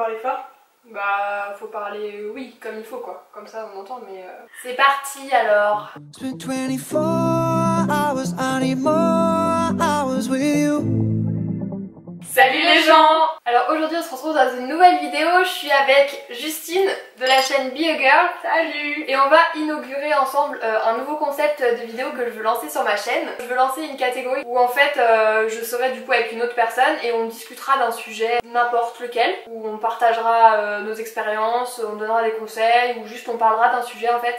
parler fort? Bah, faut parler, oui, comme il faut quoi. Comme ça on entend, mais... C'est parti alors. Salut les gens! Alors aujourd'hui on se retrouve dans une nouvelle vidéo, je suis avec Justine de la chaîne Be a Girl. Salut! Et on va inaugurer ensemble un nouveau concept de vidéo que je veux lancer sur ma chaîne. Je veux lancer une catégorie où en fait je serai du coup avec une autre personne et on discutera d'un sujet n'importe lequel, où on partagera nos expériences, on donnera des conseils ou juste on parlera d'un sujet en fait.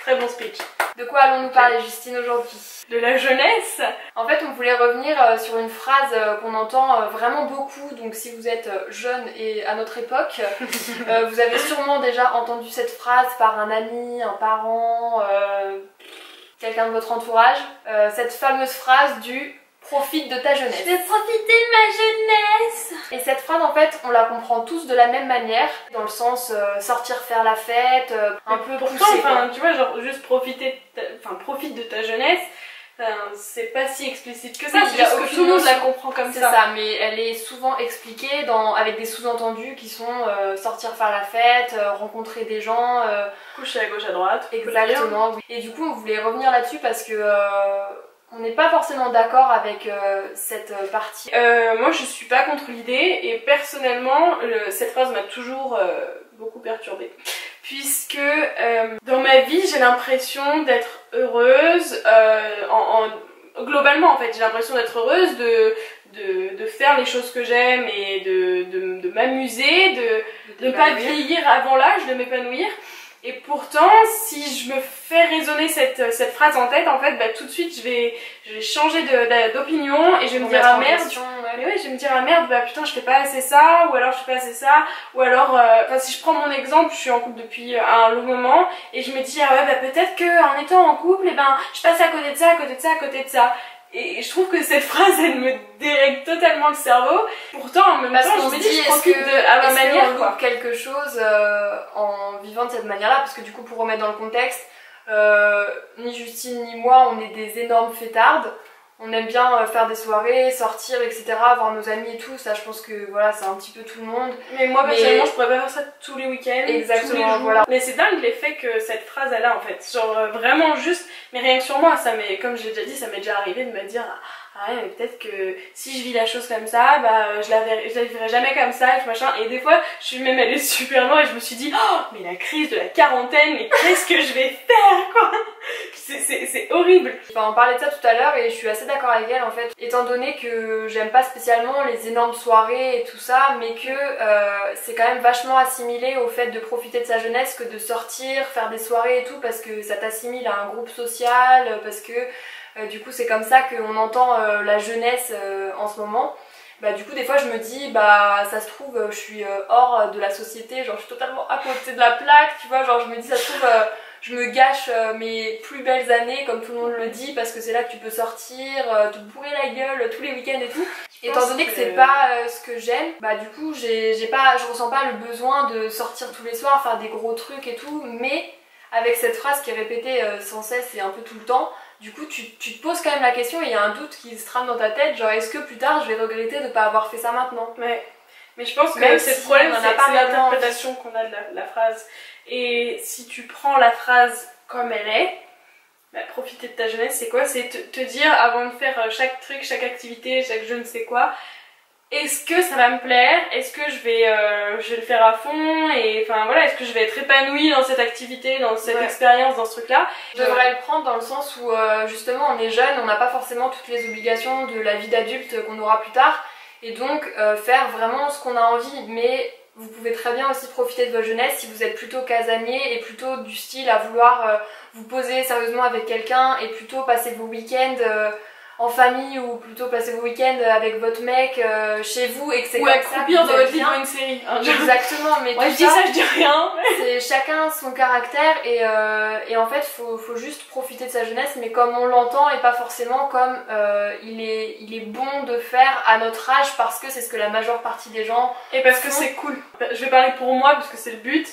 Très bon speech. De quoi allons-nous parler Justine aujourd'hui? De la jeunesse. En fait on voulait revenir sur une phrase qu'on entend vraiment beaucoup, donc si vous êtes jeune et à notre époque, vous avez sûrement déjà entendu cette phrase par un ami, un parent, quelqu'un de votre entourage. Cette fameuse phrase du profite de ta jeunesse. Je vais profiter de ma jeunesse. Et cette phrase en fait on la comprend tous de la même manière, dans le sens sortir faire la fête, un peu pourtant, poussé, enfin, tu vois, genre juste profiter profite de ta jeunesse, c'est pas si explicite que ça, oui, c'est juste que tout le monde la comprend comme ça. C'est ça, mais elle est souvent expliquée avec des sous-entendus qui sont sortir faire la fête, rencontrer des gens, coucher à gauche à droite. Exactement, oui. Et du coup on voulait revenir là-dessus parce que on n'est pas forcément d'accord avec cette partie. Moi je suis pas contre l'idée et personnellement cette phrase m'a toujours beaucoup perturbée. Puisque dans ma vie j'ai l'impression d'être heureuse, globalement en fait j'ai l'impression d'être heureuse, de faire les choses que j'aime et de m'amuser, de ne pas vieillir avant l'âge, de m'épanouir. Et pourtant, si je me fais résonner cette phrase en tête, en fait, bah, tout de suite, je vais changer d'opinion et je vais me dire ah merde. Mais ouais, je vais me dire ah merde, bah putain, je fais pas assez ça, ou alors je fais pas assez ça, ou alors, si je prends mon exemple, je suis en couple depuis un long moment et je me dis ah ouais, bah peut-être que en étant en couple, et ben, je passe à côté de ça, à côté de ça, à côté de ça. Et je trouve que cette phrase elle me dérègle totalement le cerveau. Pourtant en même temps je me dis je profite à ma manière quoi. Quelque chose en vivant de cette manière là, parce que du coup pour remettre dans le contexte, ni Justine ni moi on est des énormes fêtardes. On aime bien faire des soirées, sortir, etc., voir nos amis et tout, ça je pense que voilà, c'est un petit peu tout le monde. Mais moi personnellement je pourrais pas faire ça tous les week-ends, exactement, tous les jours. Voilà. Mais c'est dingue l'effet que cette phrase elle a en fait, genre vraiment juste, mais rien que sur moi, comme je l'ai déjà dit, ça m'est déjà arrivé de me dire ah ouais, mais peut-être que si je vis la chose comme ça, bah je la vivrai jamais comme ça, et machin. Et des fois, je suis même allée super loin et je me suis dit oh, mais la crise de la quarantaine, mais qu'est-ce que je vais faire quoi? C'est horrible. Enfin, on parlait de ça tout à l'heure et je suis assez d'accord avec elle en fait, étant donné que j'aime pas spécialement les énormes soirées et tout ça, mais que c'est quand même vachement assimilé au fait de profiter de sa jeunesse que de sortir, faire des soirées et tout, parce que ça t'assimile à un groupe social, parce que du coup c'est comme ça qu'on entend la jeunesse en ce moment. Bah du coup des fois je me dis bah ça se trouve je suis hors de la société, genre je suis totalement à côté de la plaque, tu vois, genre je me dis ça se trouve je me gâche mes plus belles années comme tout le monde le dit, parce que c'est là que tu peux sortir, te bourrer la gueule tous les week-ends et tout. Étant donné que c'est pas ce que j'aime, bah du coup je ressens pas le besoin de sortir tous les soirs, faire des gros trucs et tout, mais avec cette phrase qui est répétée sans cesse et un peu tout le temps, du coup tu te poses quand même la question et il y a un doute qui se trame dans ta tête, genre est-ce que plus tard je vais regretter de pas avoir fait ça maintenant? Ouais. Mais je pense que c'est le problème, c'est l'interprétation qu'on a de la phrase. Et si tu prends la phrase comme elle est, bah, profiter de ta jeunesse, c'est quoi? C'est te dire avant de faire chaque truc, chaque activité, chaque je ne sais quoi, est-ce que ça va me plaire? Est-ce que je vais le faire à fond? Et enfin voilà, est-ce que je vais être épanouie dans cette activité, dans cette expérience, dans ce truc-là? Je devrais le prendre dans le sens où justement on est jeune, on n'a pas forcément toutes les obligations de la vie d'adulte qu'on aura plus tard, et donc faire vraiment ce qu'on a envie, mais vous pouvez très bien aussi profiter de votre jeunesse si vous êtes plutôt casanier et plutôt du style à vouloir vous poser sérieusement avec quelqu'un et plutôt passer vos week-ends en famille, ou plutôt passer vos week-ends avec votre mec chez vous, et que c'est comme ça accroupir dans votre lit devant une série. Exactement, mais ouais, je dis ça, je dis rien. C'est chacun son caractère et en fait faut juste profiter de sa jeunesse, mais comme on l'entend et pas forcément comme il est bon de faire à notre âge, parce que c'est ce que la majeure partie des gens et parce que c'est cool. Je vais parler pour moi parce que c'est le but.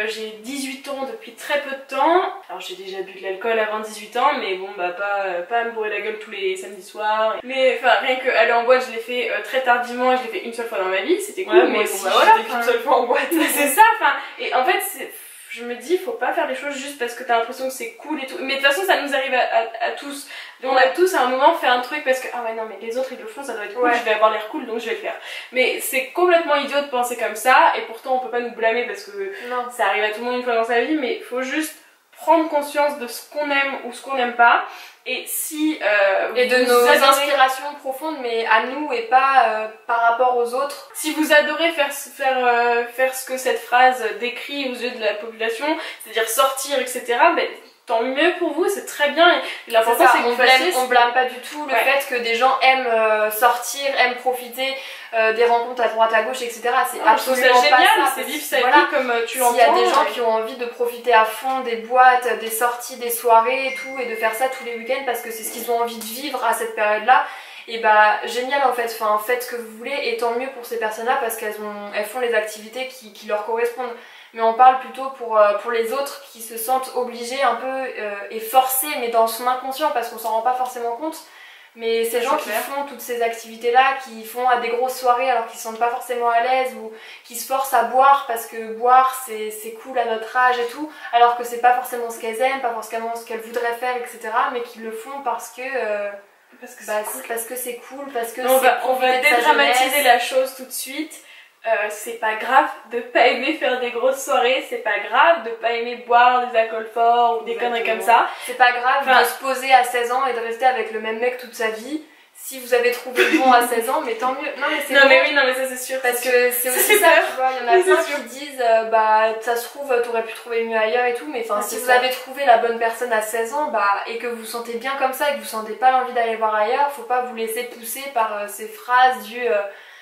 j'ai 18 ans depuis très peu de temps. Alors j'ai déjà bu de l'alcool avant 18 ans, mais bon bah pas à me bourrer la gueule tous les samedis soirs. Mais enfin rien que aller en boîte, je l'ai fait très tardivement et je l'ai fait une seule fois dans ma vie, c'était cool. Ouais, mais bon bah voilà, j'étais qu'une seule fois en boîte. c'est ça, enfin. Et en fait je me dis, faut pas faire les choses juste parce que t'as l'impression que c'est cool et tout. Mais de toute façon, ça nous arrive à tous. On a tous à un moment fait un truc parce que, ah ouais, non, mais les autres ils le font, ça doit être cool, je vais avoir l'air cool donc je vais le faire. Mais c'est complètement idiot de penser comme ça et pourtant on peut pas nous blâmer parce que ça arrive à tout le monde une fois dans sa vie, mais faut juste prendre conscience de ce qu'on aime ou ce qu'on n'aime pas. Et si et de nos inspirations profondes, mais à nous et pas par rapport aux autres. Si vous adorez faire ce que cette phrase décrit aux yeux de la population, c'est-à-dire sortir, etc., ben, tant mieux pour vous, c'est très bien. Et l'important c'est que vous fassiez. On blâme pas du tout le fait que des gens aiment sortir, aiment profiter des rencontres à droite à gauche, etc. C'est absolument pas génial, ça. C'est vivre sa vie comme tu l'entends. S'il y a des gens qui ont envie de profiter à fond des boîtes, des sorties, des soirées et tout, et de faire ça tous les week-ends parce que c'est ce qu'ils ont envie de vivre à cette période-là, et bah génial en fait, enfin faites ce que vous voulez et tant mieux pour ces personnes-là parce qu'elles font les activités qui leur correspondent. Mais on parle plutôt pour les autres qui se sentent obligés un peu et forcés, mais dans son inconscient parce qu'on s'en rend pas forcément compte. Mais ces gens qui font toutes ces activités-là, qui font à des grosses soirées alors qu'ils se sentent pas forcément à l'aise ou qui se forcent à boire parce que boire c'est cool à notre âge et tout, alors que c'est pas forcément ce qu'elles aiment, pas forcément ce qu'elles voudraient faire, etc. Mais qui le font parce que c'est cool, parce que on va dédramatiser la chose tout de suite. C'est pas grave de pas aimer faire des grosses soirées, c'est pas grave de pas aimer boire des alcools forts ou des conneries comme ça. C'est pas grave de se poser à 16 ans et de rester avec le même mec toute sa vie. Si vous avez trouvé le bon à 16 ans, mais tant mieux. Non mais c'est non, mais oui, non mais ça c'est sûr. Parce que c'est aussi ça, tu vois, il y en a plein qui disent bah ça se trouve t'aurais pu trouver mieux ailleurs et tout, mais enfin si vous avez trouvé la bonne personne à 16 ans et que vous vous sentez bien comme ça et que vous sentez pas l'envie d'aller voir ailleurs, faut pas vous laisser pousser par ces phrases du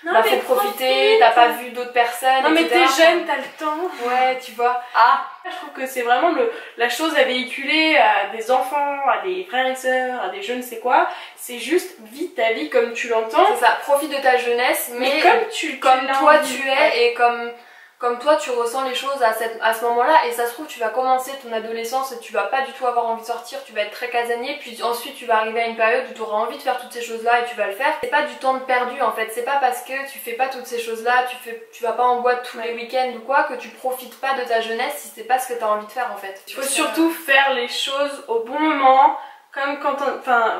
bah faut profiter, t'as pas vu d'autres personnes, non etc. mais t'es jeune, t'as le temps. Ouais, tu vois. Je trouve que c'est vraiment la chose à véhiculer à des enfants, à des frères et sœurs, à des je ne sais quoi. C'est juste vis ta vie comme tu l'entends. C'est ça, profite de ta jeunesse, mais comme toi tu es et comme toi tu ressens les choses à ce moment-là. Et ça se trouve tu vas commencer ton adolescence et tu vas pas du tout avoir envie de sortir, tu vas être très casanier, puis ensuite tu vas arriver à une période où tu auras envie de faire toutes ces choses-là et tu vas le faire. C'est pas du temps de perdu en fait, c'est pas parce que tu fais pas toutes ces choses-là, tu vas pas en boîte tous les week-ends ou quoi, que tu profites pas de ta jeunesse si c'est pas ce que t'as envie de faire en fait. Il faut surtout faire les choses au bon moment, comme quand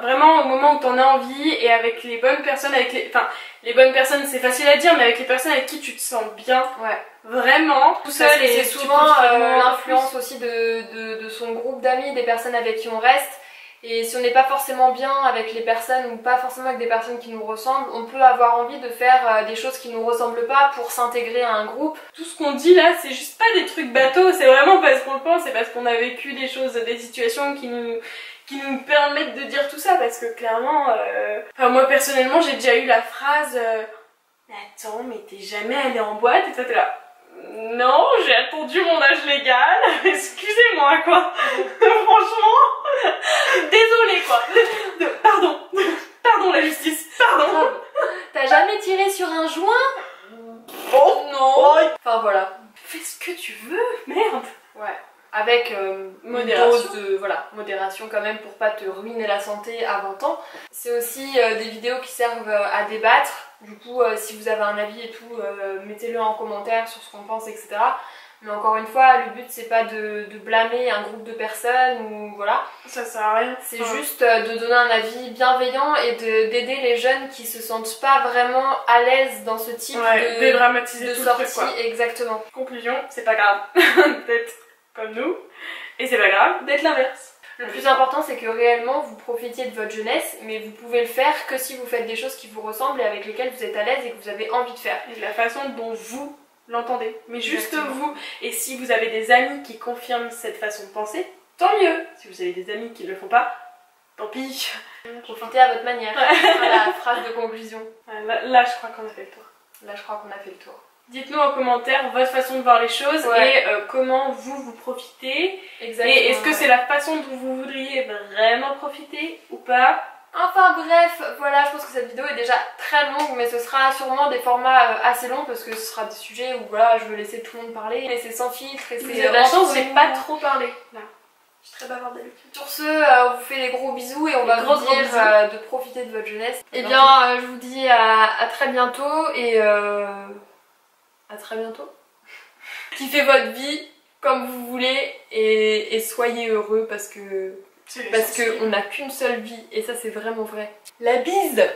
vraiment au moment où t'en as envie et avec les bonnes personnes, les bonnes personnes c'est facile à dire, mais avec les personnes avec qui tu te sens bien. Ouais. Vraiment, tout seul. Et c'est souvent l'influence aussi de son groupe d'amis, des personnes avec qui on reste. Et si on n'est pas forcément bien avec les personnes ou pas forcément avec des personnes qui nous ressemblent, on peut avoir envie de faire des choses qui nous ressemblent pas pour s'intégrer à un groupe. Tout ce qu'on dit là, c'est juste pas des trucs bateaux, c'est vraiment parce qu'on le pense, c'est parce qu'on a vécu des choses, des situations qui nous permettent de dire tout ça, parce que clairement, moi personnellement j'ai déjà eu la phrase mais attends, mais t'es jamais allée en boîte? Et toi t'es là, non, j'ai attendu mon âge légal, excusez-moi quoi. Franchement, désolée quoi. Pardon la justice, pardon. T'as jamais tiré sur un joint? Oh non. Enfin voilà. Fais ce que tu veux, merde. Ouais. Avec modération. Une dose de modération quand même pour pas te ruiner la santé à 20 ans. C'est aussi des vidéos qui servent à débattre. Du coup, si vous avez un avis et tout, mettez-le en commentaire sur ce qu'on pense, etc. Mais encore une fois, le but c'est pas de blâmer un groupe de personnes ou voilà. Ça sert à rien. C'est juste de donner un avis bienveillant et d'aider les jeunes qui se sentent pas vraiment à l'aise dans ce type dédramatiser de tout sortie. Le truc, quoi. Exactement. Conclusion, c'est pas grave d'être comme nous et c'est pas grave d'être l'inverse. Le plus important c'est que réellement vous profitiez de votre jeunesse, mais vous pouvez le faire que si vous faites des choses qui vous ressemblent et avec lesquelles vous êtes à l'aise et que vous avez envie de faire. Et de la façon dont vous l'entendez, mais juste vous. Et si vous avez des amis qui confirment cette façon de penser, tant mieux. Si vous avez des amis qui ne le font pas, tant pis. Profitez à votre manière. Voilà, phrase de conclusion. Là je crois qu'on a fait le tour. Là je crois qu'on a fait le tour. Dites-nous en commentaire votre façon de voir les choses et comment vous profitez. Exactement, et est-ce que c'est la façon dont vous voudriez vraiment profiter ou pas? Enfin bref, voilà, je pense que cette vidéo est déjà très longue, mais ce sera sûrement des formats assez longs parce que ce sera des sujets où voilà, je veux laisser tout le monde parler, laisser sans filtre et c'est... Vous avez de la chance, j'ai pas trop parlé là. Je suis très bavarde d'habitude. Sur ce, on vous fait des gros bisous et on va vous dire de profiter de votre jeunesse. Et bien, je vous dis à très bientôt et à très bientôt. Kiffez votre vie comme vous voulez et soyez heureux parce qu'on n'a qu'une seule vie et ça c'est vraiment vrai. La bise!